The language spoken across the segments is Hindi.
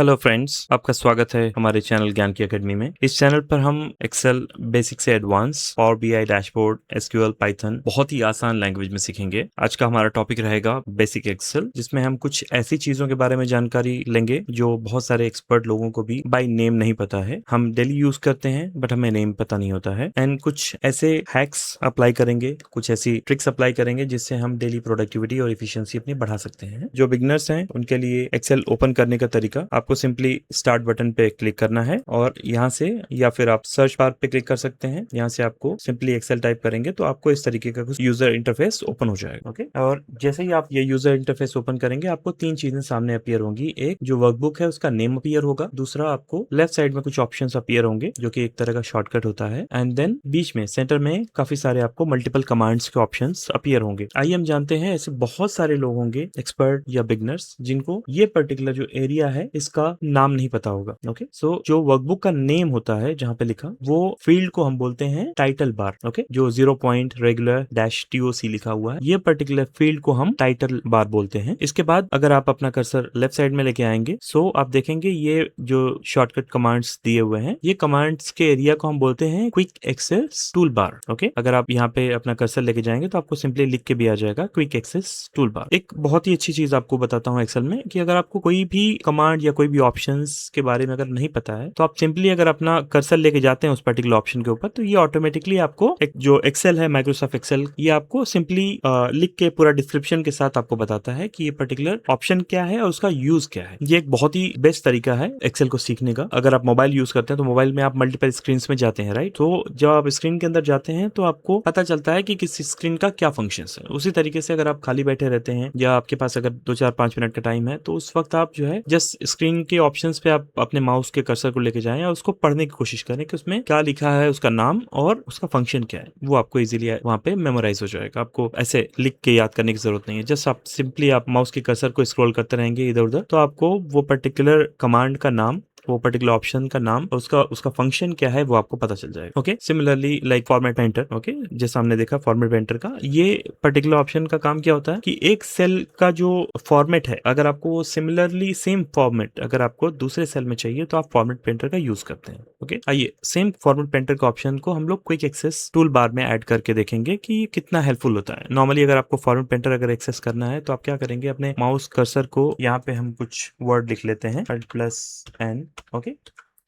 हेलो फ्रेंड्स, आपका स्वागत है हमारे चैनल ज्ञान की एकेडमी में। इस चैनल पर हम एक्सेल बेसिक से advance, power BI dashboard, SQL, Python बहुत ही आसान लैंग्वेज में सीखेंगे। आज का हमारा टॉपिक रहेगा बेसिक एक्सेल, जिसमें हम कुछ ऐसी चीजों के बारे में जानकारी लेंगे जो बहुत सारे एक्सपर्ट लोगों को भी बाय नेम नहीं पता है। हम डेली यूज करते हैं बट हमें नेम पता नहीं होता है। एंड कुछ ऐसे हैक्स अप्लाई करेंगे, कुछ ऐसी ट्रिक्स अप्लाई करेंगे जिससे हम डेली प्रोडक्टिविटी और इफिशियंसी अपनी बढ़ा सकते हैं। जो बिगनर्स हैं उनके लिए एक्सेल ओपन करने का तरीका, आपको सिंपली स्टार्ट बटन पे क्लिक करना है और यहाँ से या फिर आप सर्च बार पे क्लिक कर सकते हैं। यहाँ से आपको सिंपली एक्सेल टाइप करेंगे तो आपको इस तरीके का कुछ यूजर इंटरफेस ओपन हो जाएगा। ओके, और जैसे ही आप ये यूजर इंटरफेस ओपन करेंगे आपको तीन चीजें सामने अपीयर होंगी। एक, जो वर्कबुक है उसका नेम अपीयर होगा। दूसरा, आपको लेफ्ट साइड में कुछ ऑप्शंस अपीयर होंगे जो कि एक तरह का शॉर्टकट होता है। एंड देन बीच में सेंटर में काफी सारे आपको मल्टीपल कमांड्स के ऑप्शंस अपीयर होंगे। आइए हम जानते हैं, ऐसे बहुत सारे लोग होंगे एक्सपर्ट या बिगनर्स जिनको ये पर्टिकुलर जो एरिया है इसका नाम नहीं पता होगा। ओके, सो जो वर्कबुक का नेम होता है जहां पे लिखा, वो फील्ड को हम बोलते हैं टाइटल बार। ओके, जो 0 पॉइंट रेगुलर डैश TOC लिखा हुआ है, ये पर्टिकुलर फील्ड को हम टाइटल बार बोलते हैं। इसके बाद अगर आप अपना कर्सर लेफ्ट साइड में लेके आएंगे, सो आप देखेंगे ये जो शॉर्टकट कमांड्स दिए हुए हैं, ये कमांड्स के एरिया को हम बोलते हैं quick access toolbar. Okay, अगर आप यहाँ पे अपना कर्सर लेके जाएंगे तो आपको सिंपली लिख के भी आ जाएगा क्विक एक्सेस टूल बार। एक बहुत ही अच्छी चीज आपको बताता हूँ एक्सेल में, कि अगर आपको कोई भी कमांड या कोई भी ऑप्शंस के बारे में अगर नहीं पता है तो आप सिंपली अगर अपना कर्सर लेके जाते हैं उस पर्टिकुलर ऑप्शन के ऊपर, तो ये ऑटोमेटिकली आपको एक जो एक्सेल है, माइक्रोसॉफ्ट एक्सेल, ये आपको सिंपली लिख के पूरा डिस्क्रिप्शन के साथ आपको बताता है कि ये पर्टिकुलर ऑप्शन क्या है और उसका यूज क्या है। ये एक बहुत ही बेस्ट तरीका है एक्सेल को सीखने का। अगर आप मोबाइल यूज करते हैं तो मोबाइल में आप मल्टीपल स्क्रीन में जाते हैं, राइट? तो जब आप स्क्रीन के अंदर जाते हैं तो आपको पता चलता है कि किस स्क्रीन का क्या फंक्शन है। उसी तरीके से अगर आप खाली बैठे रहते हैं या आपके पास अगर 2-4-5 मिनट का टाइम है, तो उस वक्त आप जो है जस्ट स्क्रीन के ऑप्शंस पे आप अपने माउस के कर्सर को लेके जाएं और उसको पढ़ने की कोशिश करें कि उसमें क्या लिखा है, उसका नाम और उसका फंक्शन क्या है। वो आपको इजीली वहां पे मेमोराइज हो जाएगा। आपको ऐसे लिख के याद करने की जरूरत नहीं है। जस्ट आप सिंपली आप माउस के कर्सर को स्क्रॉल करते रहेंगे इधर उधर, तो आपको वो पर्टिकुलर कमांड का नाम, वो पर्टिकुलर ऑप्शन का नाम, उसका फंक्शन क्या है वो आपको पता चल जाएगा। Okay, similarly like format painter. Okay, जैसे हमने देखा फॉर्मेट पेंटर का ये पर्टिकुलर ऑप्शन का काम क्या होता है कि एक सेल का जो फॉर्मेट है, अगर आपको सिमिलरली सेम फॉर्मेट अगर आपको दूसरे सेल में चाहिए तो आप फॉर्मेट पेंटर का यूज करते हैं। ओके, आइए सेम फॉर्मेट पेंटर का ऑप्शन को हम लोग क्विक एक्सेस टूल बार में ऐड करके देखेंगे कि कितना हेल्पफुल होता है। नॉर्मली अगर आपको फॉर्मेट पेंटर अगर एक्सेस करना है तो आप क्या करेंगे, अपने माउस कर्सर को यहाँ पे हम कुछ वर्ड लिख लेते हैं, Alt+N। ओके,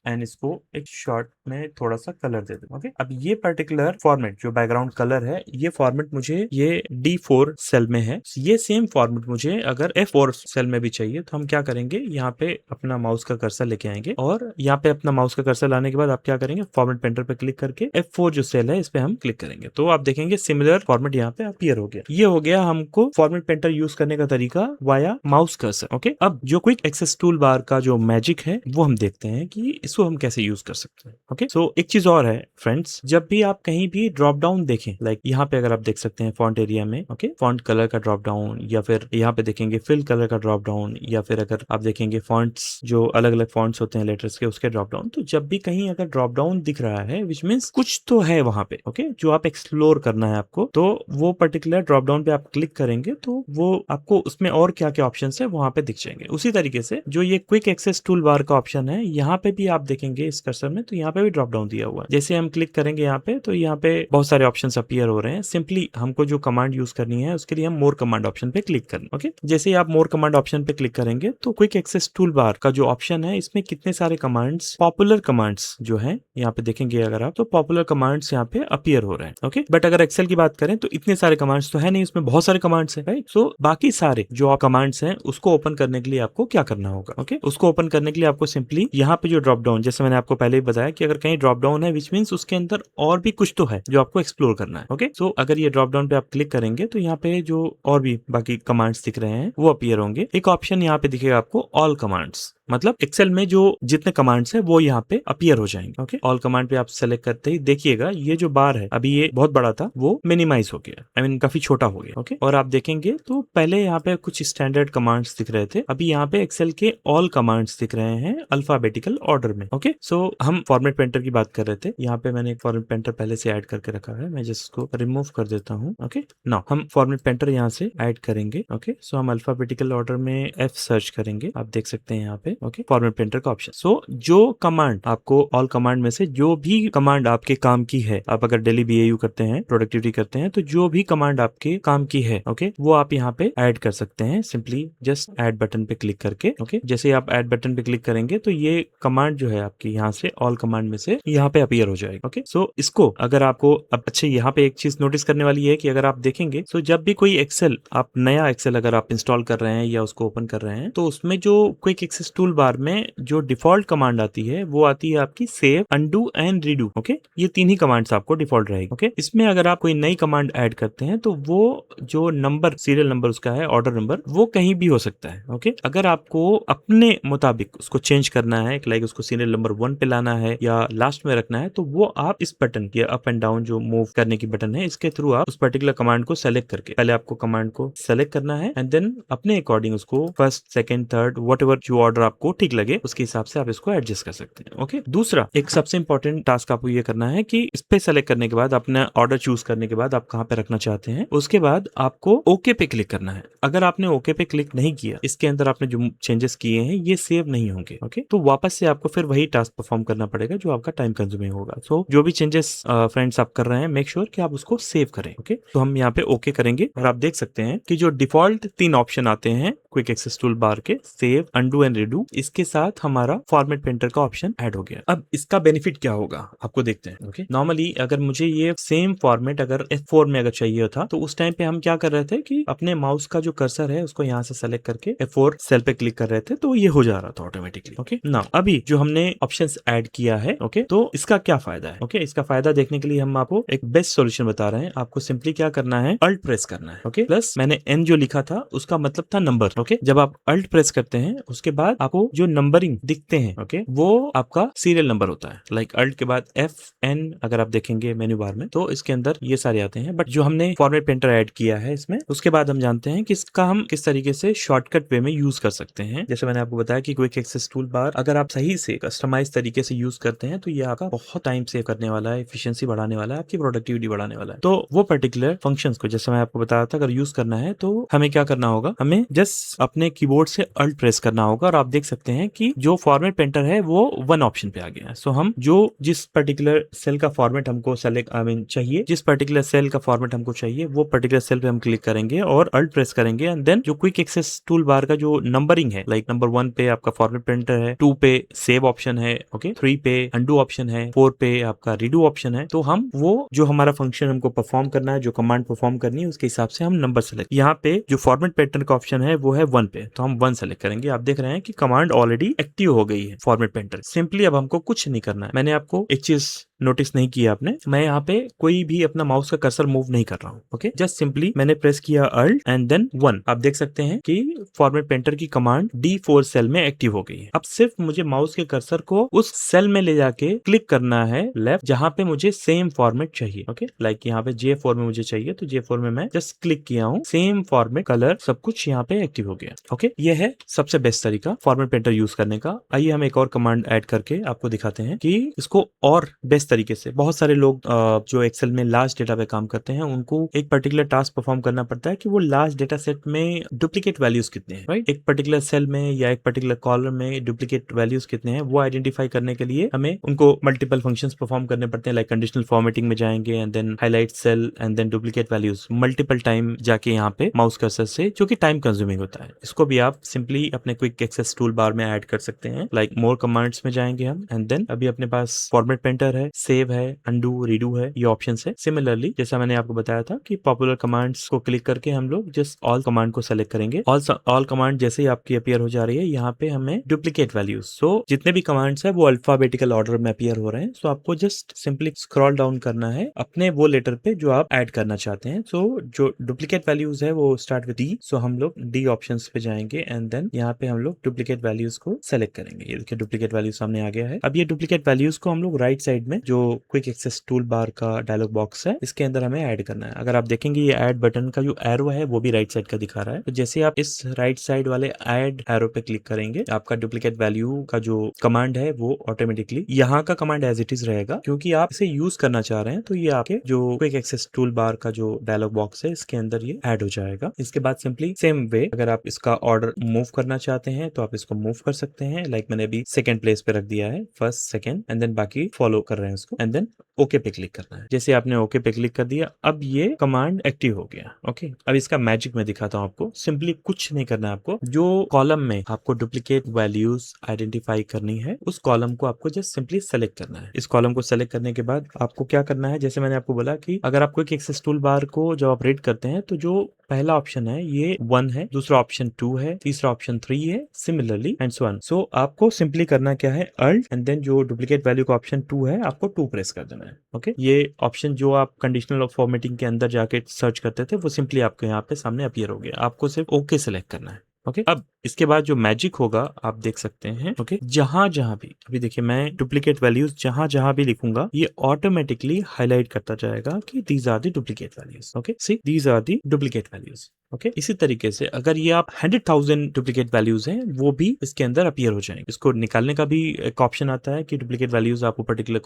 एंड इसको एक शॉर्ट में थोड़ा सा कलर दे दें। ओके, अब ये पर्टिकुलर फॉर्मेट जो बैकग्राउंड कलर है, ये फॉर्मेट मुझे ये D4 सेल में है। ये सेम फॉर्मेट मुझे अगर F4 सेल में भी चाहिए तो हम क्या करेंगे, यहाँ पे अपना माउस का कर्सर लेके आएंगे और यहाँ पे अपना माउस का कर्सर लाने के बाद आप क्या करेंगे, फॉर्मेट पेंटर पे क्लिक करके F4 जो सेल है इस पे हम क्लिक करेंगे, तो आप देखेंगे सिमिलर फॉर्मेट यहाँ पे अपीयर हो गया। ये हो गया हमको फॉर्मेट पेंटर यूज करने का तरीका वाया माउस कर्सर। ओके, अब जो क्विक एक्सेस टूल बार का जो मैजिक है वो हम देखते हैं कि इसको हम कैसे यूज कर सकते हैं। ओके, सो एक चीज और है फ्रेंड्स, जब भी आप कहीं भी ड्रॉप डाउन देखें, लाइक यहाँ पे अगर आप देख सकते हैं फॉन्ट एरिया में, ओके, फॉन्ट कलर का ड्रॉप डाउन, या फिर यहाँ पे देखेंगे फिल कलर का ड्रॉप डाउन, या फिर अगर आप देखेंगे फॉन्ट्स जो अलग अलग फॉन्ट्स होते हैं लेटर्स के, उसके ड्रॉप डाउन, तो जब भी कहीं अगर ड्रॉप डाउन दिख रहा है विच मीन्स कुछ तो है वहां पे। ओके, जो आप एक्सप्लोर करना है आपको, तो वो पर्टिकुलर ड्रॉप डाउन पे आप क्लिक करेंगे तो वो आपको उसमें और क्या क्या ऑप्शन है वहां पे दिख जाएंगे। उसी तरीके से जो ये क्विक एक्सेस टूल बार का ऑप्शन है, यहाँ पे भी आप देखेंगे इस कर्सर में, तो यहाँ पे भी ड्रॉप डाउन दिया हुआ है। जैसे हम क्लिक करेंगे यहाँ पे, तो यहाँ पे बहुत सारे ऑप्शंस अपीयर हो रहे हैं। सिंपली हमको जो कमांड यूज करनी है उसके लिए हम मोर कमांड ऑप्शन पे क्लिक करना। ओके, जैसे ही आप मोर कमांड ऑप्शन पे क्लिक करेंगे तो क्विक एक्सेस टूल बार का जो ऑप्शन है इसमें कितने सारे कमांड्स, पॉपुलर कमांड्स जो है यहाँ पे देखेंगे अगर आप, तो पॉपुलर कमांड्स यहाँ पे अपीयर हो रहे हैं। ओके, बट अगर एक्सेल की बात करें तो इतने सारे कमांड्स तो है नहीं, इसमें बहुत सारे कमांड्स है, राइट? सो बाकी सारे जो कमांड्स हैं उसको ओपन करने के लिए आपको क्या करना होगा? ओके, उसको ओपन करने के लिए आपको सिंपली यहाँ पे जो ड्रॉप डाउन, जैसे मैंने आपको पहले ही बताया कि अगर कहीं ड्रॉप डाउन है विच मींस उसके अंदर और भी कुछ तो है जो आपको एक्सप्लोर करना है। ओके, सो अगर ये ड्रॉप डाउन पे आप क्लिक करेंगे तो यहाँ पे जो और भी बाकी कमांड्स दिख रहे हैं वो अपीयर होंगे। एक ऑप्शन यहाँ पे दिखेगा आपको ऑल कमांड्स, मतलब एक्सेल में जो जितने कमांड्स है वो यहाँ पे अपीयर हो जाएंगे। ओके, ऑल कमांड पे आप सेलेक्ट करते ही देखिएगा ये जो बार है, अभी ये बहुत बड़ा था वो मिनिमाइज हो गया, आई मीन काफी छोटा हो गया। ओके, और आप देखेंगे तो पहले यहाँ पे कुछ स्टैंडर्ड कमांड्स दिख रहे थे, अभी यहाँ पे एक्सेल के ऑल कमांड्स दिख रहे हैं अल्फाबेटिकल ऑर्डर में। ओके, सो हम फॉर्मेट पेंटर की बात कर रहे थे, यहाँ पे मैंने फॉर्मेट पेंटर पहले से ऐड करके रखा है, मैं जस्ट इसको रिमूव कर देता हूँ। ओके, नाउ हम फॉर्मेट पेंटर यहाँ से ऐड करेंगे। ओके, सो हम अल्फाबेटिकल ऑर्डर में F सर्च करेंगे, आप देख सकते हैं यहाँ पे पे ओके फॉर्मेट प्रिंटर का ऑप्शन। सो जो कमांड आपको ऑल कमांड में से जो भी कमांड आपके काम की है, आप अगर डेली बीएयू करते हैं, प्रोडक्टिविटी करते हैं, तो जो भी कमांड आपके काम की है ओके वो आप यहाँ पे ऐड कर सकते हैं सिंपली जस्ट ऐड बटन पे क्लिक करके। ओके जैसे ही आप ऐड बटन पे क्लिक करेंगे तो ये कमांड जो है आपकी यहाँ से ऑल कमांड में से यहाँ पे अपीयर हो जाएगा। ओके सो इसको अगर आपको अब अच्छा यहाँ पे एक चीज नोटिस करने वाली है कि अगर आप देखेंगे तो जब भी कोई एक्सेल आप नया एक्सेल अगर आप इंस्टॉल कर रहे हैं या उसको ओपन कर रहे हैं तो उसमें जो क्विक एक्सेस टूल बार में जो डिफॉल्ट कमांड आती है वो आती है आपकी save, undo and redo. Okay ये तीन ही कमांड्स आपको डिफॉल्ट रहेगी। ओके इसमें अगर आप कोई नई कमांड ऐड करते हैं तो वो जो नंबर सीरियल नंबर उसका है, ऑर्डर नंबर, वो कहीं भी हो सकता है। ओके अगर आपको अपने मुताबिक उसको चेंज करना है, लाइक उसको सीरियल नंबर 1 पे लाना है या लास्ट में रखना है, तो वो आप इस बटन या अप एंड डाउन जो मूव करने की बटन है इसके थ्रू आप उस पर्टिकुलर कमांड को सेलेक्ट करके, पहले आपको कमांड को सेलेक्ट करना है एंड देन अपने अकॉर्डिंग उसको फर्स्ट, सेकंड, थर्ड, व्हाटएवर जो ऑर्डर आपको ठीक लगे उसके हिसाब से आप इसको एडजस्ट कर सकते हैं। ओके दूसरा एक सबसे इंपॉर्टेंट टास्क आपको ये करना है कि इस पे सेलेक्ट करने के बाद, अपना ऑर्डर चूज करने के बाद आप कहाँ पे रखना चाहते हैं, उसके बाद आपको ओके पे क्लिक करना है। अगर आपने ओके पे क्लिक नहीं किया, इसके अंदर आपने जो चेंजेस किए हैं ये सेव नहीं होंगे। ओके तो वापस से आपको फिर वही टास्क परफॉर्म करना पड़ेगा जो आपका टाइम कंज्यूमिंग होगा। सो जो भी चेंजेस फ्रेंड्स आप कर रहे हैं मेक श्योर कि आप उसको सेव करें। ओके तो हम यहाँ पे ओके करेंगे और आप देख सकते हैं कि जो डिफॉल्ट 3 ऑप्शन आते हैं क्विक एक्सेस टूल बार के, सेव, अंडू एंड रीडू, इसके साथ हमारा फॉर्मेट प्रिंटर का ऑप्शन ऐड हो गया। अब इसका बेनिफिट क्या होगा आपको देखते हैं। ओके नॉर्मली अगर मुझे ये सेम फॉर्मेट अगर F4 में अगर चाहिए था तो उस टाइम पे हम क्या कर रहे थे कि अपने माउस का जो कर्सर है उसको यहाँ से सेलेक्ट करके F4 सेल पे क्लिक कर रहे थे तो ये हो जा रहा था ऑटोमेटिकली। ओके नाउ अभी जो हमने ऑप्शंस ऐड किया है ओके तो इसका क्या फायदा है। ओके इसका फायदा देखने के लिए हम आपको एक बेस्ट सॉल्यूशन बता रहे हैं। आपको सिंपली क्या करना है, अल्ट प्रेस करना है। ओके प्लस मैंने एन जो लिखा था उसका मतलब था नंबर। ओके जब आप अल्ट प्रेस करते हैं उसके बाद आपको जो नंबरिंग दिखते हैं ओके वो आपका सीरियल नंबर होता है। लाइक अल्ट के बाद FN अगर आप देखेंगे मेन्यू बार में तो इसके अंदर ये सारे आते हैं, बट जो हमने फॉर्मेट प्रिंटर ऐड किया है इसमें उसके बाद हम जानते हैं कि इसका हम किस तरीके से शॉर्टकट वे में यूज कर सकते हैं। जैसे मैंने आपको बताया कि क्विक एक्सेस टूल बार अगर आप सही से कस्टमाइज तरीके से यूज करते हैं तो ये आपका बहुत टाइम सेव करने वाला है, एफिशिएंसी बढ़ाने वाला है, आपकी प्रोडक्टिविटी बढ़ाने वाला है। तो वो पर्टिकुलर फंक्शंस को जैसे मैं आपको बताया था अगर यूज करना है तो हमें क्या करना होगा, हमें जस्ट अपने कीबोर्ड से अल्ट प्रेस करना होगा और आप देख सकते हैं कि जो फॉर्मेट प्रिंटर है वो 1 ऑप्शन पे आ गया है। सो हम जो जिस पर्टिकुलर सेल का फॉर्मेट हमको सेलेक्ट चाहिए, जिस पर्टिकुलर सेल का फॉर्मेट हमको चाहिए वो पर्टिकुलर सेल पे हम क्लिक करेंगे और अल्ट प्रेस करेंगे एंड देन जो क्विक एक्सेस टूल बार का जो नंबरिंग है, लाइक नंबर 1 पे आपका फॉर्मेट प्रिंटर है, 2 पे सेव ऑप्शन है, ओके 3 पे अंडू ऑप्शन है, 4 पे आपका रीडू ऑप्शन है। तो हम वो जो हमारा फंक्शन हमको परफॉर्म करना है, जो कमांड परफॉर्म करनी है उसके हिसाब से हम नंबर सेलेक्ट, यहाँ पे जो फॉर्मेट पैटर्न का ऑप्शन है वो है 1 पे तो हम 1 सेलेक्ट करेंगे। आप देख रहे हैं कि कमांड ऑलरेडी एक्टिव हो गई है फॉर्मेट पेंटर। सिंपली अब हमको कुछ नहीं करना है। मैंने आपको एक चीज नोटिस नहीं किया आपने, मैं यहाँ पे कोई भी अपना माउस का कर्सर मूव नहीं कर रहा हूँ। ओके जस्ट सिंपली मैंने प्रेस किया अल्ट एंड देन 1। आप देख सकते हैं कि फॉर्मेट पेंटर की कमांड D4 सेल में एक्टिव हो गई है। अब सिर्फ मुझे माउस के कर्सर को उस सेल में ले जाके क्लिक करना है लेफ्ट जहां पे मुझे सेम फॉर्मेट चाहिए। ओके लाइक यहाँ पे J4 में मुझे चाहिए तो J4 में मैं जस्ट क्लिक किया हूँ, सेम फॉर्मेट, कलर, सब कुछ यहाँ पे एक्टिव हो गया। ओके ये है सबसे बेस्ट तरीका फॉर्मेट पेंटर यूज करने का। आइए हम एक और कमांड ऐड करके आपको दिखाते हैं कि इसको और बेस्ट तरीके से। बहुत सारे लोग जो एक्सेल में लार्ज डेटा पे काम करते हैं उनको एक पर्टिकुलर टास्क परफॉर्म करना पड़ता है कि वो लार्ज डेटा सेट में डुप्लीकेट वैल्यूज कितने हैं, राइट। एक पर्टिकुलर सेल में या एक पर्टिकुलर कॉलम में डुप्लीकेट वैल्यूज कितने हैं वो आइडेंटिफाई करने के लिए हमें उनको मल्टीपल फंक्शंस परफॉर्म करने पड़ते हैं। लाइक कंडीशनल फॉर्मेटिंग में जाएंगे and then highlight cell and then duplicate values multiple time जाके यहाँ पे माउस कर्सर से, जो कि टाइम कंज्यूमिंग होता है। इसको भी आप सिंपली अपने क्विक एक्सेस टूल बार में ऐड कर सकते हैं। लाइक मोर कमांड्स में जाएंगे हम एंड देन अभी अपने पास फॉर्मेट पेंटर है, सेव है, अंडू, रीडू है, ये ऑप्शन है। सिमिलरली जैसा मैंने आपको बताया था कि पॉपुलर कमांड्स को क्लिक करके हम लोग जस्ट ऑल कमांड को सेलेक्ट करेंगे। ऑल कमांड जैसे ही आपकी अपीयर हो जा रही है यहाँ पे हमें डुप्लीकेट वैल्यूज, सो जितने भी कमांड्स है वो अल्फाबेटिकल ऑर्डर में अपीयर हो रहे हैं। सो आपको जस्ट सिंपली स्क्रॉल डाउन करना है अपने वो लेटर पे जो आप ऐड करना चाहते हैं। सो जो डुप्लीकेट वैल्यूज है वो स्टार्ट विद डी, सो हम लोग डी ऑप्शन पे जाएंगे एंड देन यहाँ पे हम लोग डुप्लीकेट वैल्यूज को सेलेक्ट करेंगे। ये देखिए डुप्लीकेट वैल्यूज सामने आ गया है। अब ये डुप्लीकेट वैल्यूज को हम लोग राइट साइड में जो क्विक एक्सेस टूल बार का डायलॉग बॉक्स है इसके अंदर हमें ऐड करना है। अगर आप देखेंगे ये ऐड बटन का जो एरो है वो भी राइट साइड का दिखा रहा है। तो जैसे आप इस राइट साइड वाले ऐड एरो पे क्लिक करेंगे आपका डुप्लीकेट वैल्यू का जो कमांड है वो ऑटोमेटिकली यहाँ का कमांड एज इट इज रहेगा, क्योंकि आप इसे यूज करना चाह रहे हैं तो ये आपके जो क्विक एक्सेस टूल बार का जो डायलॉग बॉक्स है इसके अंदर ये ऐड हो जाएगा। इसके बाद सिंपली सेम वे अगर आप इसका ऑर्डर मूव करना चाहते हैं तो आप इसको मूव कर सकते हैं। लाइक मैंने अभी सेकंड प्लेस पे रख दिया है, फर्स्ट सेकंड एंड देन बाकी फॉलो कर रहे हैं उसको एंड देन ओके पे क्लिक करना है। जैसे आपने ओके पे क्लिक कर दिया अब ये कमांड एक्टिव हो गया। ओके, अब इसका मैजिक मैं दिखाता हूं आपको। सिंपली कुछ नहीं करना है आपको, जो कॉलम में आपको डुप्लीकेट वैल्यूज आइडेंटिफाई करनी है उस कॉलम को आपको जस्ट सिंपली सेलेक्ट करना है। इस कॉलम को सेलेक्ट करने के बाद आपको क्या करना है, जैसे मैंने आपको बोला कि अगर आप क्विक एक्सेस टूल बार को जब आप रीड करते हैं तो जो पहला ऑप्शन है ये 1 है, दूसरा ऑप्शन 2 है, तीसरा ऑप्शन 3 है, सिमिलरली एंड सो ऑन। सो आपको सिंपली करना क्या है, अल्ट एंड देन जो डुप्लीकेट वैल्यू का ऑप्शन 2 है आपको 2 प्रेस कर देना है। ओके, ये ऑप्शन जो आप कंडीशनल फॉर्मेटिंग के अंदर जाके सर्च करते थे वो सिंपली आपके यहाँ पे सामने अपीयर हो गया। आपको सिर्फ ओके सेलेक्ट करना है। ओके, अब इसके बाद जो मैजिक होगा आप देख सकते हैं। ओके, जहां जहां भी अभी देखिए मैं डुप्लीकेट वैल्यूज जहां जहां भी लिखूंगा ये ऑटोमेटिकली हाईलाइट करता जाएगा कि these are the duplicate values. Okay, see these are the duplicate values. Okay, इसी तरीके से अगर ये आप 100,000 डुप्लीकेट वैल्यूज हैं वो भी इसके अंदर अपीयर हो जाएंगे। इसको निकालने का भी एक ऑप्शन आता है कि डुप्लीकेट वैल्यूज आप पर्टिकुलर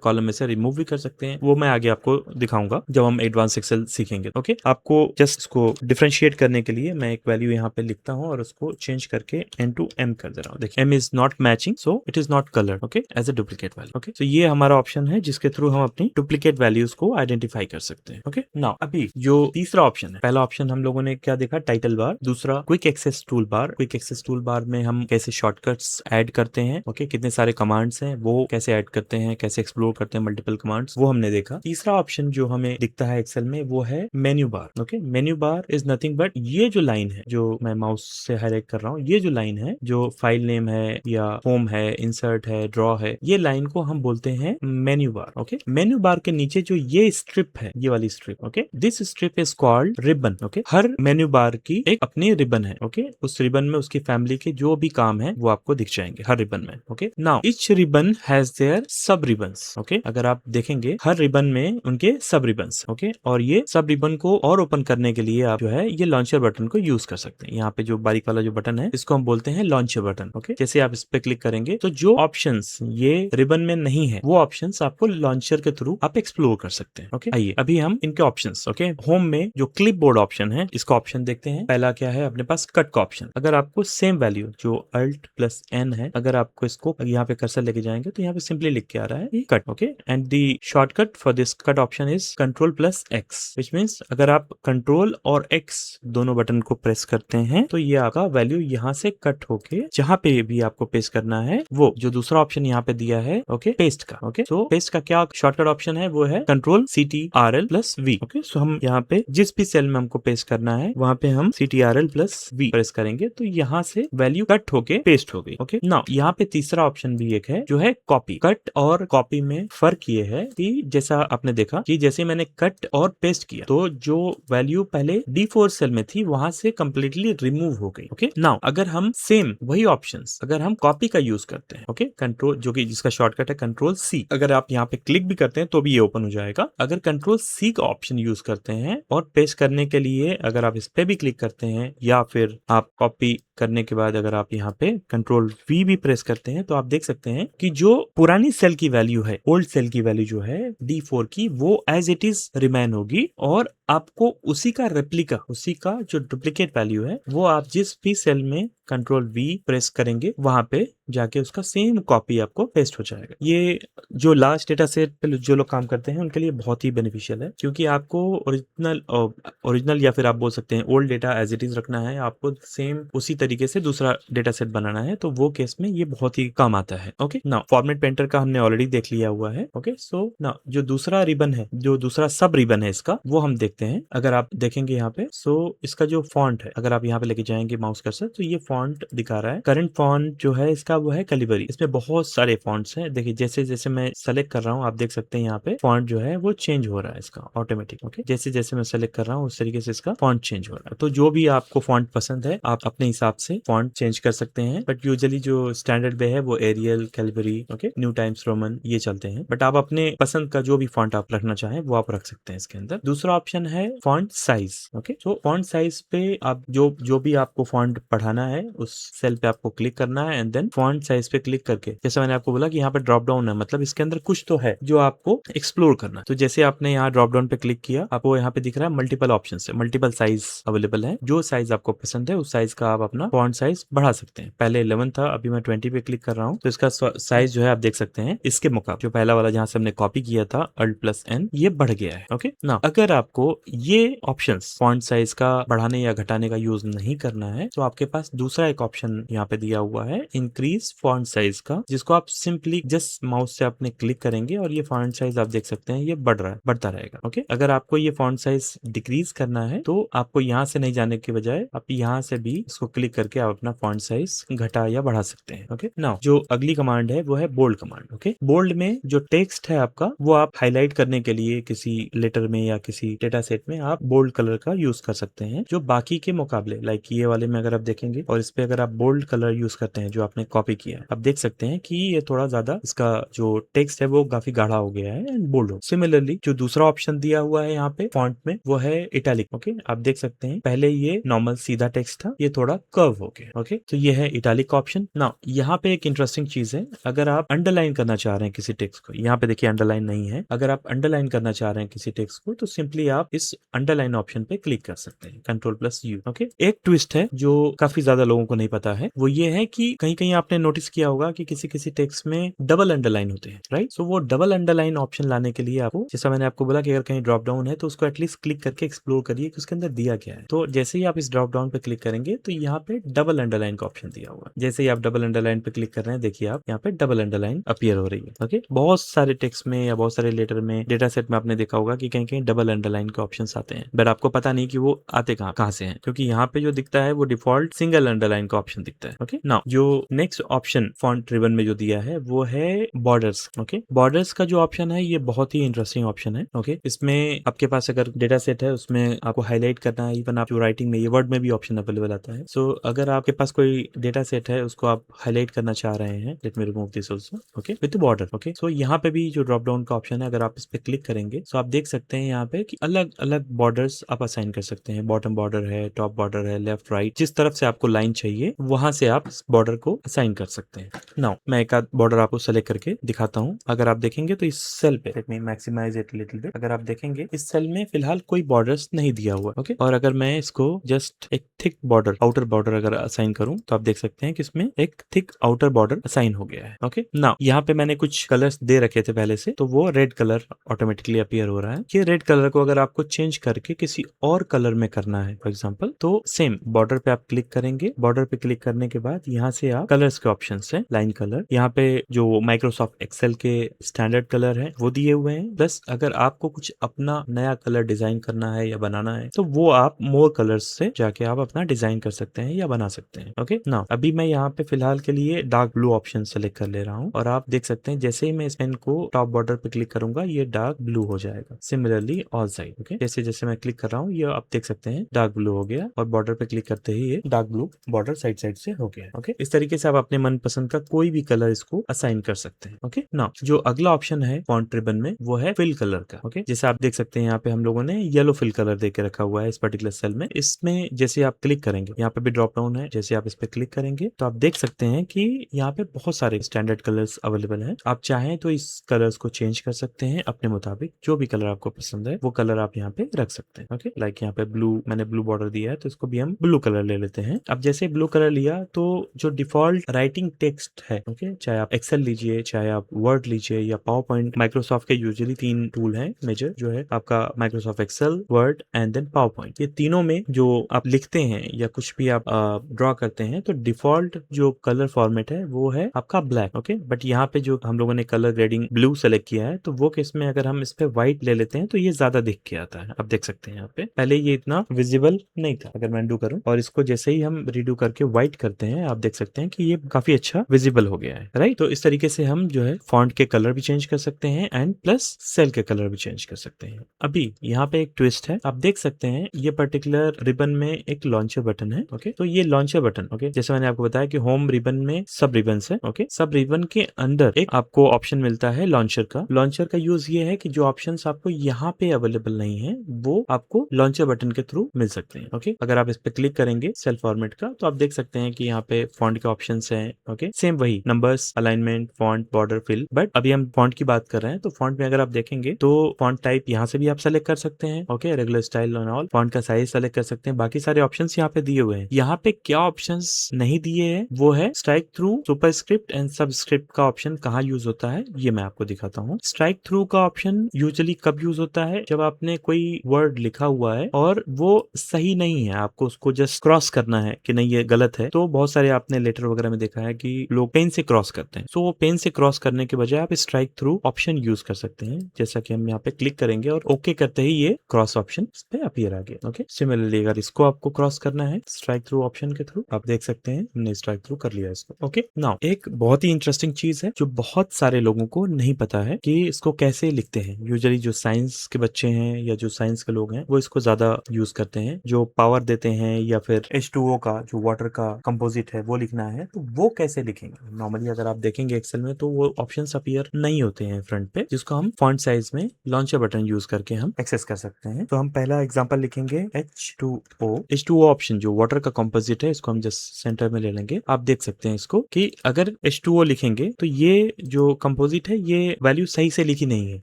कॉलम में से रिमूव भी कर सकते हैं, वो मैं आगे आपको दिखाऊंगा जब हम एडवांस एक्सेल सीखेंगे। ओके, आपको जस्ट इसको डिफरेंशिएट करने के लिए मैं एक वैल्यू यहाँ पे लिखता हूँ और उसको चेंज करके n to m कर दे रहा हूँ। देखिए m is not matching so it is not coloured okay as a duplicate value. Okay, तो ये हमारा ऑप्शन है जिसके थ्रू हम अपनी डुप्लीकेट वैल्यूज को आइडेंटिफाई कर सकते हैं। ओके, नाउ अभी जो तीसरा ऑप्शन है, पहला ऑप्शन हम लोगों ने क्या देखा, टाइटल बार, दूसरा quick access toolbar. Quick access toolbar में हम कैसे शॉर्टकट्स ऐड करते हैं, ओके कितने सारे कमांड्स हैं वो कैसे ऐड करते हैं, कैसे एक्सप्लोर करते हैं मल्टीपल कमांड्स, वो हमने देखा। तीसरा ऑप्शन जो हमें दिखता है एक्सेल में वो है menu bar. Okay, menu bar is nothing but ये जो लाइन है जो मैं माउस से हाईलाइट कर रहा हूँ, ये जो लाइन है जो फाइल नेम है या होम है, इंसर्ट है, ड्रॉ है, ये लाइन को हम बोलते हैं menu bar. Okay, menu bar के नीचे जो ये स्ट्रिप है, ये वाली strip, okay this strip is called ribbon. Okay, her menu bar की एक अपनी रिबन है। ओके, उस रिबन में उसकी फैमिली के जो भी काम है वो आपको दिख जाएंगे हर रिबन में। Okay, now each ribbon has their सब रिबन्स। ओके, अगर आप देखेंगे हर रिबन में उनके सब रिबन्स। ओके, और ये सब रिबन को और ओपन करने के लिए आप जो है ये लॉन्चर बटन को यूज कर सकते हैं। यहाँ पे जो बारीक वाला जो बटन है इसको हम बोलते हैं लॉन्चर बटन। ओके, जैसे आप इस पे क्लिक करेंगे तो जो ऑप्शंस ये रिबन में नहीं है वो ऑप्शंस आपको लॉन्चर के थ्रू आप एक्सप्लोर कर सकते हैं। ओके, आइए अभी हम इनके ऑप्शंस, ओके होम में जो क्लिपबोर्ड ऑप्शन है इसका ऑप्शन देखते हैं। पहला क्या है अपने पास, कट का ऑप्शन। अगर आपको सेम वैल्यू जो अल्ट प्लस एन है, अगर आपको इसको यहाँ पे कर्सर लेके जाएंगे तो यहाँ पे सिंपली लिख के आ रहा है cut. Okay, and the shortcut for this cut option is control plus x, which means अगर आप कंट्रोल और एक्स दोनों बटन को प्रेस करते हैं तो ये आपका वैल्यू यहाँ से कट होके जहां पे भी आपको पेस्ट करना है वो जो दूसरा ऑप्शन यहाँ पे दिया है, ओके पेस्ट का। ओके, सो पेस्ट का क्या शॉर्टकट ऑप्शन है वो है control CTRL plus V। Okay, so हम यहाँ पे जिस भी सेल में हमको पेस्ट करना है वहां पे हम CTRL प्लस V प्रेस करेंगे तो यहाँ से वैल्यू कट होके पेस्ट हो गई। ओके, नाउ यहाँ पे तीसरा ऑप्शन भी एक है जो है कॉपी। कट और कॉपी में फर्क ये है कि जैसा आपने देखा कि जैसे मैंने कट और पेस्ट किया तो जो वैल्यू पहले D4 सेल में थी वहां से कंप्लीटली रिमूव हो गई। ओके, नाउ अगर हम सेम वही ऑप्शंस अगर हम कॉपी का यूज करते हैं, ओके कंट्रोल जो कि जिसका शॉर्टकट है कंट्रोल C, अगर आप यहाँ पे क्लिक भी करते हैं तो भी ये ओपन हो जाएगा। अगर कंट्रोल C का ऑप्शन यूज करते हैं और पेस्ट करने के लिए अगर आप इस पे भी क्लिक करते हैं या फिर आप कॉपी करने के बाद अगर आप यहाँ पे कंट्रोल V भी प्रेस करते हैं तो आप देख सकते हैं कि जो पुरानी सेल की वैल्यू है, ओल्ड सेल की वैल्यू जो है D4 की, वो एज इट इज रिमेन होगी और आपको उसी का रेप्लिका, उसी का जो डुप्लीकेट वैल्यू है वो आप जिस भी सेल में कंट्रोल V प्रेस करेंगे वहां पे जाके उसका सेम कॉपी आपको पेस्ट हो जाएगा। ये जो लास्ट डेटा सेट पे जो लोग काम करते हैं उनके लिए बहुत ही बेनिफिशियल है, क्योंकि आपको ओरिजिनल या फिर आप बोल सकते हैं old data as it is रखना है, आपको सेम उसी तरीके से दूसरा डेटा सेट बनाना है, तो वो केस में ये बहुत ही काम आता है। ओके, नाउ फॉर्मेट पेंटर का हमने ऑलरेडी देख लिया हुआ है। ओके, सो नाउ जो दूसरा रिबन है, जो दूसरा सब रिबन है इसका, वो हम देखते हैं। अगर आप देखेंगे यहाँ पे, सो इसका जो फॉन्ट है, अगर आप यहाँ पे लेके जाएंगे माउस कर्सर तो ये फॉन्ट दिखा रहा है। करंट फॉन्ट जो है इसका वो है कैलिबरी। इसमें बहुत सारे फॉन्ट्स हैं। देखिए जैसे जैसे मैं सेलेक्ट कर रहा हूँ आप देख सकते हैं यहाँ पे फॉन्ट जो है वो चेंज हो रहा है इसका ऑटोमेटिक। ओके, जैसे जैसे मैं सेलेक्ट कर रहा हूँ उस तरीके से इसका फॉन्ट चेंज हो रहा है। तो जो भी आपको फॉन्ट पसंद है आप अपने हिसाब हिसाब से फॉन्ट चेंज कर सकते हैं, बट यूजुअली जो स्टैंडर्ड वे है वो Arial, Calibri, okay, New Times Roman ये चलते हैं, बट आप अपने पसंद का जो भी फॉन्ट आप रखना चाहें वो आप रख सकते हैं इसके अंदर। दूसरा ऑप्शन है फॉन्ट साइज। ओके, तो फॉन्ट साइज पे आप जो भी आपको फॉन्ट बढ़ाना है उस सेल पे आपको क्लिक करना है एंड देन फॉन्ट साइज पे क्लिक करके, जैसे मैंने आपको बोला कि यहाँ पे ड्रॉप डाउन है, मतलब इसके अंदर कुछ तो है जो आपको एक्सप्लोर करना। तो जैसे आपने यहाँ ड्रॉप डाउन पे क्लिक किया, आपको यहाँ पे दिख रहा है मल्टीपल ऑप्शन है, मल्टीपल साइज अवेलेबल है। जो साइज आपको पसंद है उस साइज का आप अपना फॉन्ट साइज बढ़ा सकते हैं। पहले 11 था, अभी मैं 20 पे क्लिक कर रहा हूँ, तो इसका साइज जो है आप देख सकते हैं इसके मुकाबले जो पहला वाला जहां से हमने कॉपी किया था Alt+N, ये बढ़ गया है। ओके ना, अगर आपको ये ऑप्शंस फॉन्ट साइज का बढ़ाने या घटाने का यूज नहीं करना है तो आपके पास दूसरा एक ऑप्शन यहाँ पे दिया हुआ है इंक्रीज फॉन्ट साइज का, जिसको आप सिंपली जस्ट माउस से अपने क्लिक करेंगे और ये फॉन्ट साइज आप देख सकते हैं ये बढ़ता रहेगा। ओके, अगर आपको ये फॉन्ट साइज डिक्रीज करना है तो आपको यहाँ से नहीं जाने के बजाय आप यहाँ से भी इसको क्लिक करके आप अपना फॉन्ट साइज घटा या बढ़ा सकते हैं। ओके, नाउ जो अगली कमांड है वो है बोल्ड कमांड। ओके, बोल्ड में जो टेक्स्ट है आपका वो आप हाईलाइट करने के लिए किसी लेटर में या किसी डेटा सेट में आप बोल्ड कलर का यूज कर सकते हैं, जो बाकी के मुकाबले लाइक ये वाले में अगर आप देखेंगे और इस पे अगर आप बोल्ड कलर यूज करते हैं जो आपने कॉपी किया है, आप देख सकते हैं कि ये थोड़ा ज्यादा इसका जो टेक्स्ट है वो काफी गाढ़ा हो गया है एंड बोल्ड हो। सिमिलरली जो दूसरा ऑप्शन दिया हुआ है यहाँ पे फॉन्ट में वो है इटैलिक। ओके, आप देख सकते हैं पहले ये नॉर्मल सीधा टेक्स्ट था, ये थोड़ा कर्व हो गया। ओके, तो ये है इटैलिक ऑप्शन। नाउ यहाँ पे एक इंटरेस्टिंग चीज है, अगर आप अंडरलाइन करना चाह रहे हैं किसी टेक्स्ट को, यहाँ पे देखिए अंडरलाइन नहीं है, अगर आप अंडरलाइन करना चाह रहे हैं किसी टेक्स्ट को तो सिंपली आप इस अंडरलाइन ऑप्शन पे क्लिक कर सकते हैं, Ctrl+U। ओके, एक ट्विस्ट है जो काफी ज्यादा लोगों को नहीं पता है, वो ये है कि कहीं कहीं आपने नोटिस किया होगा कि किसी किसी टेक्स्ट में डबल अंडरलाइन होते हैं, राइट। सो वो डबल अंडरलाइन ऑप्शन लाने के लिए आपको, जैसा मैंने आपको बोला कि अगर कहीं ड्रॉप डाउन है तो उसको एटलीस्ट क्लिक करके एक्सप्लोर करिए कि उसके अंदर दिया क्या है। तो जैसे ही आप इस ड्रॉप डाउन पे क्लिक करेंगे तो यहाँ पे डबल अंडरलाइन का ऑप्शन दिया हुआ है। जैसे ही आप डबल अंडरलाइन पे क्लिक कर रहे हैं देखिए आप यहाँ पे डबल अंडरलाइन अपीयर हो रही है। ओके, बहुत सारे टेक्स्ट में या बहुत सारे लेटर में डेटा सेट में आपने देखा होगा कि कहीं कहीं डबल अंडरलाइन के ऑप्शन आते हैं, बट आपको पता नहीं कि वो आते कहाँ से हैं, क्योंकि यहाँ पे जो दिखता है वो डिफॉल्ट सिंगल अंडरलाइन का ऑप्शन दिखता है। ओके, नाउ जो नेक्स्ट ऑप्शन फॉन्ट रिबन में जो दिया है वो है बॉर्डर्स। ओके, बॉर्डर्स का जो ऑप्शन है ये बहुत ही इंटरेस्टिंग ऑप्शन है। ओके, इसमें आपके पास अगर डेटा सेट है उसमें आपको हाईलाइट करना है, इवन आप जो राइटिंग में ये वर्ड में भी ऑप्शन अवेलेबल आता है। सो अगर आपके पास कोई डेटा सेट है उसको आप हाईलाइट करना चाह रहे हैं, let me remove this also. Okay, with border. Okay, so यहाँ पे भी जो ड्रॉप डाउन का ऑप्शन है, अगर आप इस पे क्लिक करेंगे तो आप देख सकते हैं यहाँ पे कि अलग अलग बॉर्डर्स आप असाइन कर सकते हैं। बॉटम बॉर्डर है, टॉप बॉर्डर है, लेफ्ट राइट, जिस तरफ से आपको लाइन चाहिए वहां से आप इस बॉर्डर को असाइन कर सकते हैं। नाउ मैं एक आध बॉर्डर आपको सेलेक्ट करके दिखाता हूँ। अगर आप देखेंगे तो इस सेल पे, let me maximise it little bit, अगर आप देखेंगे इस सेल में फिलहाल कोई बॉर्डर्स नहीं दिया हुआ। ओके, और अगर मैं इसको जस्ट एक थिक बॉर्डर, आउटर बॉर्डर अगर असाइन करूं तो आप देख सकते हैं कि इसमें एक थिक आउटर बॉर्डर असाइन हो गया है। ओके, नाउ यहाँ पे मैंने कुछ कलर्स दे रखे थे पहले से, तो वो रेड कलर ऑटोमेटिकली अपीयर हो रहा है। ये रेड कलर को अगर आपको चेंज करके किसी और कलर में करना है फॉर एग्जांपल, तो सेम बॉर्डर पे आप क्लिक करेंगे। बॉर्डर पे क्लिक करने के बाद यहाँ से आप कलर्स के ऑप्शन है, लाइन कलर, यहाँ पे जो माइक्रोसॉफ्ट एक्सेल के स्टैंडर्ड कलर है वो दिए हुए हैं। प्लस अगर आपको कुछ अपना नया कलर डिजाइन करना है या बनाना है तो वो आप मोर कलर्स से जाके आप अपना डिजाइन कर सकते हैं या बना सकते हैं। ओके, नाउ अभी मैं यहाँ पे फिलहाल के लिए डार्क ब्लू ऑप्शन सेलेक्ट कर ले रहा हूँ और आप देख सकते हैं जैसे ही मैं इस पेन को टॉप बॉर्डर पे क्लिक करूंगा ये डार्क ब्लू हो जाएगा। Similarly all side. ओके, जैसे जैसे मैं क्लिक कर रहा हूँ ये आप देख सकते हैं डार्क ब्लू हो गया और बॉर्डर पे क्लिक करते ही ये dark blue border side side से हो गया। ओके, इस तरीके से आप अपने मनपसंद का कोई भी कलर इसको असाइन कर सकते हैं। ओके, नाउ जो अगला ऑप्शन है फॉन्ट रिबन में वो है फिल कलर का। ओके, जैसे आप देख सकते हैं यहाँ पे हम लोगों ने येलो फिल कलर दे के रखा हुआ है इस पर्टिकुलर सेल में। इसमें जैसे आप क्लिक करेंगे, यहाँ पे भी ड्रॉप डाउन है, जैसे आप इस पे क्लिक करेंगे तो आप देख सकते हैं कि यहाँ पे बहुत सारे स्टैंडर्ड कलर्स अवेलेबल हैं। आप चाहें तो इस कलर्स को चेंज कर सकते हैं अपने मुताबिक, जो भी कलर आपको पसंद है वो कलर आप यहाँ पे रख सकते हैं। ओके, लाइक यहाँ पे ब्लू, मैंने ब्लू बॉर्डर दिया है तो इसको भी हम ब्लू कलर ले लेते हैं। अब जैसे ब्लू कलर लिया तो जो डिफॉल्ट राइटिंग टेक्स्ट है, ओके, चाहे आप एक्सेल लीजिए, चाहे आप वर्ड लीजिए या पावर पॉइंट, माइक्रोसॉफ्ट के यूजुअली 3 टूल हैं मेजर, जो है आपका Microsoft Excel, Word and then PowerPoint. ये तीनों में जो आप लिखते हैं या कुछ भी आप ड्रॉ करते हैं तो डिफॉल्ट जो कलर फॉर्मेट है वो है आपका ब्लैक। ओके, बट यहाँ पे जो हम लोगों ने कलर ग्रेडिंग ब्लू सेलेक्ट किया है तो वो केस में अगर हम इस पे व्हाइट ले लेते हैं तो ये ज्यादा दिख के आता है। आप देख सकते हैं यहाँ पे पहले ये इतना विजिबल नहीं था। अगर मैं अनडू करूं और इसको जैसे ही हम रीडू करके व्हाइट करते हैं आप देख सकते हैं कि ये काफी अच्छा विजिबल हो गया है, राइट। तो इस तरीके से हम जो है फॉन्ट के कलर भी चेंज कर सकते हैं एंड प्लस सेल के कलर भी चेंज कर सकते हैं। अभी यहाँ पे एक ट्विस्ट है, आप देख सकते हैं ये पर्टिकुलर रिबन में एक लॉन्चर बटन है। ओके, तो तो ये लॉन्चर बटन, ओके, जैसे मैंने आपको बताया कि होम रिबन में सब रिबन्स है, ओके, सब रिबन के अंदर एक आपको ऑप्शन मिलता है लॉन्चर का। लॉन्चर का यूज ये है कि जो ऑप्शंस आपको यहाँ पे अवेलेबल नहीं है वो आपको लॉन्चर बटन के थ्रू मिल सकते हैं, ओके। अगर आप इस पे क्लिक करेंगे सेल फॉर्मेट का तो आप देख सकते हैं कि यहाँ पे फॉन्ट के ऑप्शंस हैं, ओके, सेम वही numbers, alignment, font, border, fill, but अभी हम फॉन्ट की बात कर रहे हैं। तो फॉन्ट में अगर आप देखेंगे तो फॉन्ट टाइप यहाँ से भी आप सेलेक्ट कर सकते हैं, okay, regular style and all, font का साइज सेलेक्ट कर सकते हैं, बाकी सारे ऑप्शंस यहाँ पे दिए हुए हैं। यहाँ पे क्या ऑप्शंस नहीं दिए हैं वो है strike through, superscript and subscript का ऑप्शन कहाँ यूज होता है ये मैं आपको दिखाता हूँ। स्ट्राइक थ्रू का ऑप्शन यूजुअली कब यूज होता है, जब आपने कोई वर्ड लिखा हुआ है और वो सही नहीं है, आपको उसको जस्ट क्रॉस करना है कि नहीं ये गलत है। तो बहुत सारे आपने लेटर वगैरह में देखा है कि लोग पेन से क्रॉस करते हैं, तो वो पेन से क्रॉस करने के बजाय आप स्ट्राइक थ्रू ऑप्शन यूज कर सकते हैं। जैसा कि हम यहाँ पे क्लिक करेंगे और ओके करते ही ये क्रॉस ऑप्शन इस पे अपीयर आ गया, ओके। सिमिलरली अगर इसको आपको क्रॉस करना है स्ट्राइक थ्रू ऑप्शन के थ्रू, आप देख सकते हैं हमने स्ट्राइक थ्रू कर लिया इसको, ओके। नाउ एक बहुत ही इंटरेस्टिंग चीज है जो बहुत सारे लोगों को नहीं पता है कि इसको कैसे लिखते हैं। यूजुअली जो साइंस के बच्चे हैं या जो साइंस के लोग हैं वो इसको ज्यादा यूज करते हैं। जो पावर देते हैं या फिर H2O का जो वाटर का कंपोजिट है वो लिखना है तो वो कैसे लिखेंगे। नॉर्मली अगर आप देखेंगे एक्सेल में तो वो ऑप्शंस अपीयर नहीं होते हैं फ्रंट पे, जिसको हम फॉन्ट साइज में लॉन्चर बटन यूज करके हम एक्सेस कर सकते हैं। तो हम पहला एग्जांपल लिखेंगे H2O ऑप्शन जो वाटर का कंपोजिट है, इसको हम जस्ट सेंटर में ले लेंगे। आप देख सकते हैं इसको कि अगर H2O लिखेंगे तो ये जो कंपोजिट है ये वैल्यू सही से लिखी नहीं है,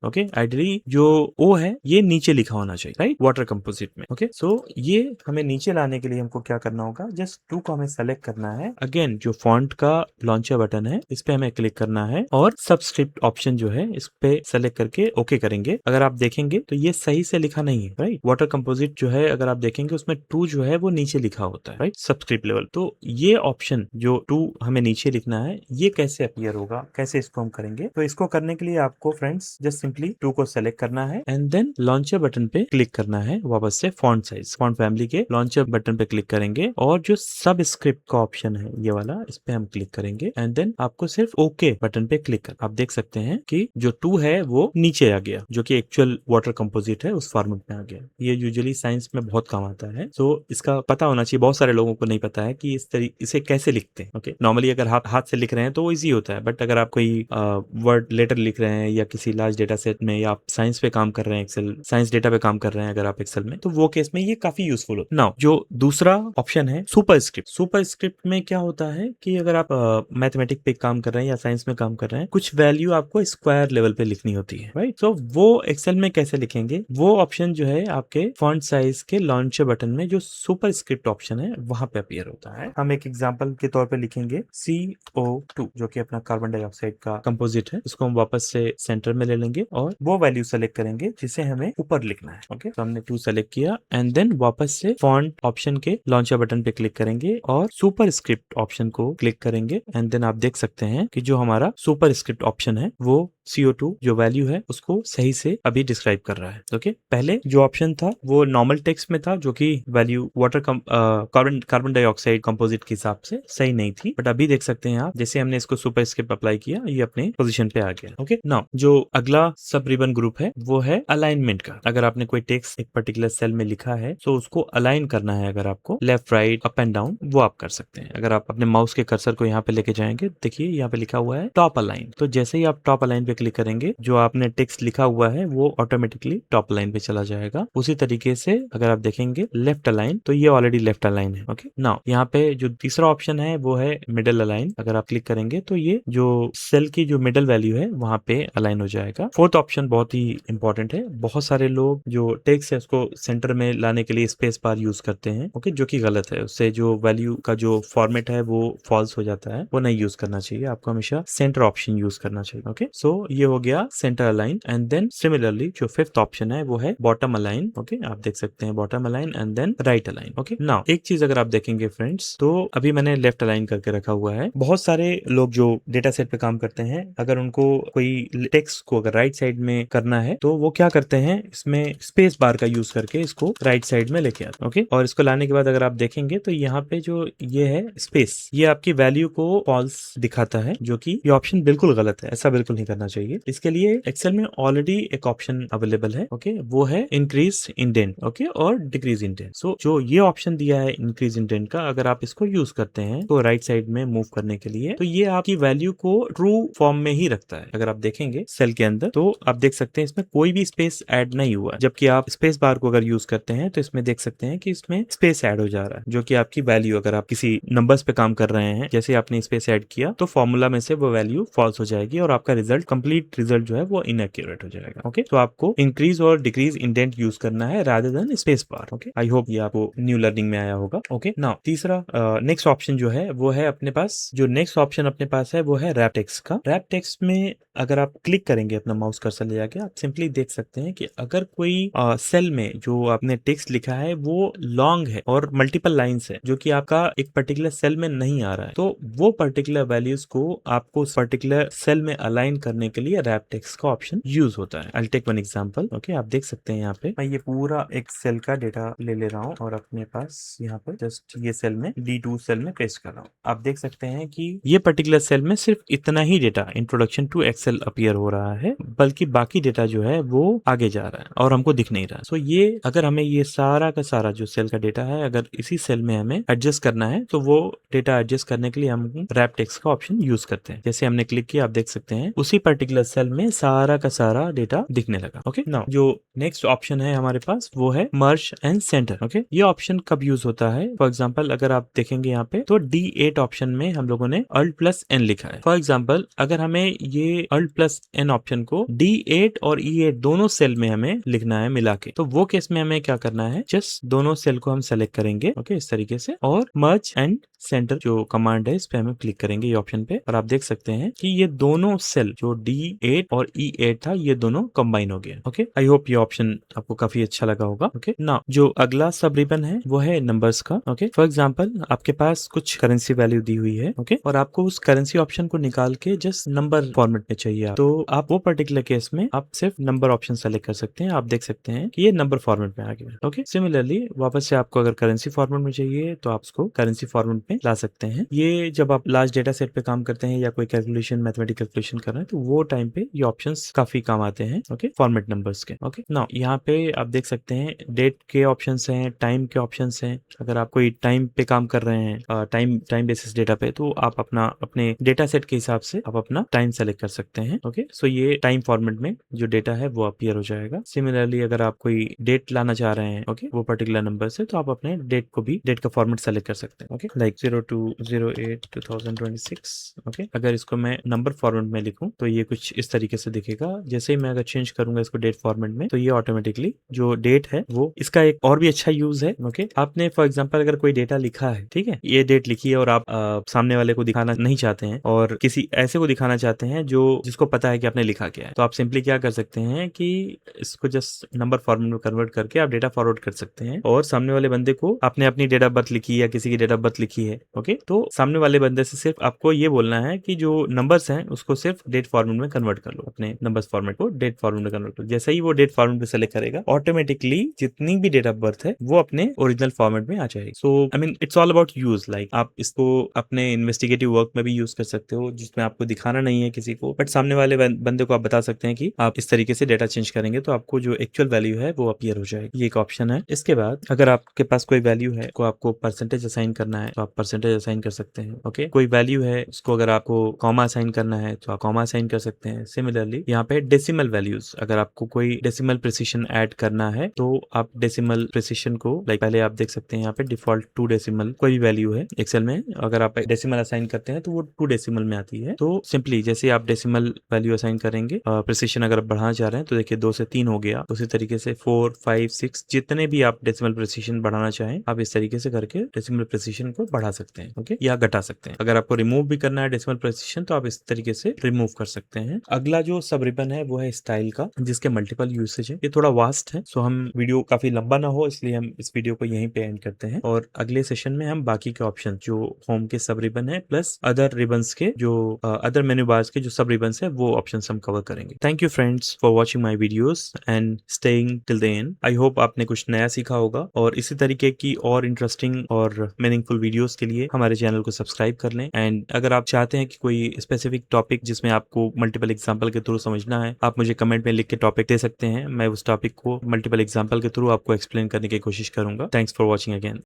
ओके। आइडियली जो O है ये नीचे लिखा होना चाहिए, राइट, वाटर कंपोजिट में, ओके। सो ये हमें नीचे लाने के लिए हमको क्या करना होगा, जस्ट 2 को हमें सेलेक्ट करना है। अगेन जो फॉन्ट का लॉन्चर बटन है इस पे हमें क्लिक करना है और सबस्क्रिप्ट ऑप्शन जो है इस पे सेलेक्ट करके ओके करेंगे। अगर आप देखेंगे तो ये सही से लिखा नहीं है, राइट। वाटर कंपोजिट जो है अगर आप देखेंगे उसमें 2 जो है वो नीचे लिखा होता है, राइट, सबस्क्रिप्ट लेवल। तो ये ऑप्शन जो 2 हमें नीचे लिखना है ये कैसे अपीयर होगा, कैसे इसको हम करेंगे। तो इसको करने के लिए आपको फ्रेंड्स जस्ट सिंपली 2 को सेलेक्ट करना है एंड देन लॉन्चर बटन पे क्लिक करना है। वापस से फॉन्ट साइज, फॉन्ट फैमिली के लॉन्चर बटन पे क्लिक करेंगे और जो सब स्क्रिप्ट का ऑप्शन है ये वाला इस पे हम क्लिक करेंगे एंड देन आपको सिर्फ ओके बटन पे क्लिक कर, आप देख सकते हैं कि जो 2 है वो नीचे आ गया, जो कि एक्चुअल वाटर कंपोजिट है उस फॉर्मेट में आ गया। ये यूजुअली साइंस में बहुत काम आता है, तो इसका पता होना चाहिए। बहुत सारे लोगों को नहीं पता है कि इसे कैसे लिखते हैं, ओके। नॉर्मली अगर हाथ से लिख रहे हैं तो वो इजी होता है, बट अगर आप कोई वर्ड लेटर लिख रहे हैं या किसी लार्ज डेटा सेट में या आप साइंस पे काम कर रहे हैं, एक्सेल साइंस डेटा पे काम कर रहे हैं अगर आप एक्सेल में, तो वो केस में ये काफी यूजफुल होता है। नाउ जो दूसरा ऑप्शन है सुपरस्क्रिप्ट। सुपरस्क्रिप्ट में क्या होता है कि अगर आप मैथमेटिक्स पे काम कर रहे हैं या साइंस में काम कर रहे हैं, कुछ वैल्यू आपको स्क्वायर लेवल पे लिखनी होती है, राइट। तो वो एक्सेल में कैसे लिखेंगे, वो ऑप्शन जो है आपके फॉन्ट साइज के लॉन्चर बटन में जो सुपरस्क्रिप्ट ऑप्शन है वहां पे अपीयर होता है। हम एक एग्जांपल के तौर पे लिखेंगे CO2 जो कि अपना कार्बन डाइऑक्साइड का कंपोजिट है। इसको हम वापस से सेंटर में ले लेंगे और वो वैल्यू सेलेक्ट करेंगे जिसे हमें ऊपर लिखना है, ओके। तो हमने 2 सेलेक्ट किया एंड देन वापस से फॉन्ट ऑप्शन के लॉन्चर बटन पे क्लिक करेंगे और सुपरस्क्रिप्ट ऑप्शन को क्लिक करेंगे एंड देन आप देख सकते हैं कि जो हमारा सुपरस्क्रिप्ट ऑप्शन है वो CO2 जो वैल्यू है उसको सही से अभी डिस्क्राइब कर रहा है, ओके। पहले जो ऑप्शन था वो नॉर्मल टेक्स्ट में था जो कि value water carbon dioxide composite के हिसाब से सही नहीं थी, बट अभी देख सकते हैं आप जैसे हमने इसको सुपरस्क्रिप्ट अप्लाई किया ये अपने पोजीशन पे आ गया, ओके। नाउ जो अगला सब रिबन ग्रुप है वो है अलाइनमेंट का। अगर आपने कोई टेक्स्ट एक पर्टिकुलर सेल में लिखा है तो उसको अलाइन करना है, अगर आपको left right up and down वो आप कर सकते हैं। अगर आप अपने माउस के कर्सर को यहाँ पे लेके जाएंगे, देखिए यहाँ पे लिखा हुआ है टॉप अलाइन, तो जैसे ही आप टॉप अलाइन पे क्लिक करेंगे जो आपने टेक्स्ट लिखा हुआ है वो ऑटोमेटिकली टॉप लाइन पे चला जाएगा। उसी तरीके से अगर आप देखेंगे लेफ्ट अलाइन तो ये ऑलरेडी लेफ्ट अलाइन है, ओके। नाउ यहाँ पे जो तीसरा ऑप्शन है वो है मिडिल अलाइन। अगर आप क्लिक करेंगे तो ये जो सेल की जो मिडिल वैल्यू है वहां पे अलाइन हो जाएगा। फोर्थ ऑप्शन बहुत ही इंपॉर्टेंट है। बहुत सारे लोग जो टेक्स्ट है उसको सेंटर में लाने के लिए स्पेस बार यूज करते हैं, ओके, जो कि गलत है। उससे जो वैल्यू का जो फॉर्मेट है वो फॉल्स हो जाता है, वो नहीं यूज करना चाहिए। आपको हमेशा सेंटर ऑप्शन यूज करना चाहिए, ओके। सो ये हो गया centre align and then similarly जो फिफ्थ ऑप्शन है वो है बॉटम अलाइन, ओके। आप देख सकते हैं bottom align and then right align, okay. Now एक चीज अगर आप देखेंगे फ्रेंड्स तो अभी मैंने लेफ्ट अलाइन करके रखा हुआ है। बहुत सारे लोग जो डेटा सेट पे काम करते हैं अगर उनको कोई टेक्स्ट को अगर राइट साइड में करना है तो वो क्या करते हैं, इसमें स्पेस बार का यूज करके इसको राइट साइड में लेके आते हैं, ओके। और इसको लाने के बाद अगर आप देखेंगे तो यहाँ पे जो ये है स्पेस, ये आपकी वैल्यू को फॉल्स दिखाता है, जो कि ये ऑप्शन बिल्कुल गलत है। ऐसा बिल्कुल नहीं करना चाहिए। इसके लिए एक्सेल में ऑलरेडी एक ऑप्शन अवेलेबल है, ओके, वो है इंक्रीज इंडेंट, ओके, और डिक्रीज इंडेंट। सो जो ये ऑप्शन दिया है इंक्रीज इंडेंट का, अगर आप इसको यूज करते हैं तो राइट साइड में मूव करने के लिए, तो ये आपकी वैल्यू को ट्रू फॉर्म में ही रखता है। अगर आप देखेंगे सेल के अंदर तो आप देख सकते हैं इसमें कोई भी स्पेस ऐड नहीं हुआ, जबकि आप स्पेस बार को अगर यूज करते हैं तो इसमें देख सकते हैं कि इसमें स्पेस ऐड हो जा रहा है, जो कि आपकी वैल्यू, अगर आप किसी नंबर्स पे काम कर रहे हैं, जैसे आपने स्पेस ऐड किया तो फॉर्मूला में से वो वैल्यू फॉल्स हो जाएगी और आपका रिजल्ट, कंप्लीट रिजल्ट जो है वो इनएक्यूरेट हो जाएगा। ओके, तो आपको इंक्रीज और डिक्रीज इंडेंट यूज करना है rather than space bar. Okay, I hope ये आपको न्यू लर्निंग में आया होगा। ओके, नाउ तीसरा नेक्स्ट ऑप्शन जो है वो है अपने पास, जो नेक्स्ट ऑप्शन अपने पास है वो है रैप टेक्स्ट का। रैप टेक्स्ट में अगर आप क्लिक करेंगे अपना माउस कर्सर ले जाके, आप सिंपली देख सकते हैं कि अगर कोई सेल में जो आपने टेक्स्ट लिखा है वो लॉन्ग है और मल्टीपल लाइंस है, जो कि आपका एक पर्टिकुलर सेल में नहीं आ रहा है, तो वो पर्टिकुलर वैल्यूज को आपको पर्टिकुलर सेल में अलाइन करने के लिए रैप टेक्स्ट का ऑप्शन यूज होता है। I take one example. Okay, आप देख सकते हैं यहाँ पे मैं ये पूरा एक सेल का डेटा ले रहा हूँ और अपने पास यहाँ पे जस्ट ये सेल में D2 सेल में पेस्ट कर रहा हूँ। आप देख सकते हैं कि ये पर्टिकुलर सेल में सिर्फ इतना ही data introduction to Excel appear हो रहा है, बल्कि बाकी डेटा जो है वो आगे जा रहा है और हमको दिख नहीं रहा। सो ये अगर हमें ये सारा का सारा जो सेल का डेटा है अगर इसी सेल में हमें एडजस्ट करना है, तो वो डेटा एडजस्ट करने के लिए हम रैप टेक्स्ट का ऑप्शन यूज करते हैं। जैसे हमने क्लिक किया, आप देख सकते हैं उसी पर्टिकुलर सेल में सारा का सारा डेटा दिखने लगा। ओके, नाउ जो नेक्स्ट ऑप्शन है हमारे पास वो है मर्ज एंड सेंटर। ओके, ये ऑप्शन कब यूज होता है? फॉर एग्जांपल अगर आप देखेंगे यहाँ पे तो D8 ऑप्शन में हम लोगों ने Alt+N लिखा है। फॉर एग्जांपल अगर हमें ये Alt+N ऑप्शन को D8 और E8 दोनों सेल में हमें लिखना है मिला के, तो वो केस में हमें क्या करना है, जस्ट दोनों सेल को हम सेलेक्ट करेंगे, ओके, इस तरीके से, और मर्ज एंड सेंटर जो कमांड है इस पे हम क्लिक करेंगे ये ऑप्शन पे, और आप देख सकते हैं कि ये दोनों सेल जो D8 और E8 था ये दोनों कंबाइन हो गया। ओके, आई होप ये ऑप्शन आपको काफी अच्छा लगा होगा। ओके, नाउ जो अगला सब रिबन है वो है नंबर्स का। ओके, फॉर एग्जांपल आपके पास कुछ करेंसी वैल्यू दी हुई है, ओके, और आपको उस करेंसी ऑप्शन को निकाल के जस्ट नंबर फॉर्मेट में चाहिए, तो आप वो पर्टिकुलर केस में आप सिर्फ नंबर ऑप्शन सेलेक्ट कर सकते हैं। आप देख सकते हैं कि ये नंबर फॉर्मेट में आ गया। ओके, सिमिलरली वापस से आपको अगर करेंसी फॉर्मेट में चाहिए तो आप उसको करेंसी फॉर्मेट में ला सकते हैं। ये जब आप लार्ज डेटा सेट पे काम करते हैं या कोई कैलकुलेशन, मैथमेटिकल कैलकुलेशन कर रहे हैं, तो वो टाइम पे ये ऑप्शंस काफी काम आते हैं। ओके, फॉर्मेट नंबर्स के। ओके, नाउ यहाँ पे आप देख सकते हैं डेट के ऑप्शंस हैं, टाइम के ऑप्शंस हैं। अगर आप कोई टाइम पे काम कर रहे हैं, टाइम बेसिस डेटा पे, तो आप अपने डेटा सेट के हिसाब से आप अपना टाइम सेलेक्ट कर सकते हैं। ओके, सो ये टाइम फॉर्मेट में जो डेटा है वो अपीयर हो जाएगा। सिमिलरली अगर आप कोई डेट लाना चाह रहे हैं, ओके, वो पर्टिकुलर नंबर से, तो आप अपने डेट को भी, डेट का फॉर्मेट सेलेक्ट कर सकते हैं। Okay, like 02/08/2026। ओके, अगर इसको मैं नंबर फॉर्मेट में लिखूं तो ये कुछ इस तरीके से दिखेगा। जैसे ही मैं अगर चेंज करूंगा इसको डेट फॉर्मेट में, तो ये ऑटोमेटिकली जो डेट है वो, इसका एक और भी अच्छा यूज है। ओके, आपने फॉर एग्जांपल अगर कोई डेटा लिखा है, ठीक है, ये डेट लिखी है और आप सामने वाले को दिखाना नहीं चाहते हैं और किसी ऐसे को दिखाना चाहते हैं जो जिसको पता है कि आपने लिखा क्या है, तो आप सिंपली क्या कर सकते हैं कि इसको जस्ट नंबर फॉर्मेट में कन्वर्ट करके आप डेटा फॉरवर्ड कर सकते हैं, और सामने वाले बंदे को आपने अपनी डेट ऑफ बर्थ लिखी है या किसी की डेट ऑफ बर्थ लिखी है, ओके, तो सामने वाले बंदे से सिर्फ आपको ये बोलना है कि जो नंबर्स हैं उसको सिर्फ डेट फॉर्मेट में कन्वर्ट कर लो, अपने नंबर्स फॉर्मेट को डेट फॉर्मेट में कन्वर्ट कर लो। जैसे ही वो डेट फॉर्मेट में सेलेक्ट करेगा, ऑटोमेटिकली जितनी भी डेट ऑफ बर्थ है वो अपने ओरिजिनल फॉर्मेट में आ जाएगी। So I mean it's all about use, like आप इसको अपने इन्वेस्टिगेटिव वर्क में भी यूज कर सकते हो, जिसमें आपको दिखाना नहीं है किसी को, बट सामने वाले बंदे को आप बता सकते हैं कि आप इस तरीके से डेटा चेंज करेंगे तो आपको जो एक्चुअल वैल्यू है वो अपीयर हो जाएगी। ये एक ऑप्शन है। इसके बाद अगर आपके पास कोई वैल्यू है को आपको परसेंटेज असाइन करना है तो आप परसेंटेज असाइन कर सकते हैं। ओके, कोई वैल्यू है उसको अगर आपको कॉमा असाइन करना है तो आप कॉमा असाइन कर सकते हैं। सिमिलरली यहाँ पे डेसिमल वैल्यूज, अगर आपको कोई डेसिमल प्रिसिशन ऐड करना है तो आप डेसिमल प्रिसिशन को, लाइक पहले आप देख सकते हैं यहाँ पे डिफॉल्ट 2 डेसिमल कोई भी वैल्यू है एक्सेल में, अगर आप डेसिमल असाइन करते हैं तो वो 2 डेसिमल में आती है। तो सिंपली जैसे आप डेसिमल वैल्यू असाइन करेंगे, प्रिसिशन अगर बढ़ाना चाह रहे हैं तो देखिए 2 से 3 हो गया, उसी तरीके से 4, 5, 6 जितने भी आप डेसिमल प्रिसिशन बढ़ाना चाहें आप इस तरीके से करके डेसिमल प्रिसिशन को बढ़ा सकते हैं, ओके, या घटा सकते हैं। अगर आपको रिमूव भी करना है डेसिमल प्रिसिशन तो आप इस तरीके से रिमूव कर सकते हैं। अगला जो सब रिबन है वो है स्टाइल का, जिसके मल्टीपल यूसेज है। ये थोड़ा वास्ट है, सो हम वीडियो काफी लंबा ना हो इसलिए हम इस वीडियो को यहीं पे एंड करते हैं, और अगले सेशन में हम बाकी के ऑप्शन जो होम के सब रिबन है प्लस अदर रिबन्स के जो अदर मेन्यू बार्स के जो सब रिबन सीक्वेंस है वो ऑप्शन हम कवर करेंगे। Thank you friends for watching my videos and staying till the end. I hope आपने कुछ नया सीखा होगा, और इसी तरीके की और इंटरेस्टिंग और मीनिंगफुल वीडियोस के लिए हमारे चैनल को सब्सक्राइब कर लें। एंड अगर आप चाहते हैं कि कोई स्पेसिफिक टॉपिक जिसमें आपको मल्टीपल एग्जांपल के थ्रू समझना है, आप मुझे कमेंट में लिख के टॉपिक दे सकते हैं। मैं उस टॉपिक को मल्टीपल एग्जांपल के थ्रू आपको एक्सप्लेन करने की कोशिश करूंगा। Thanks for watching again.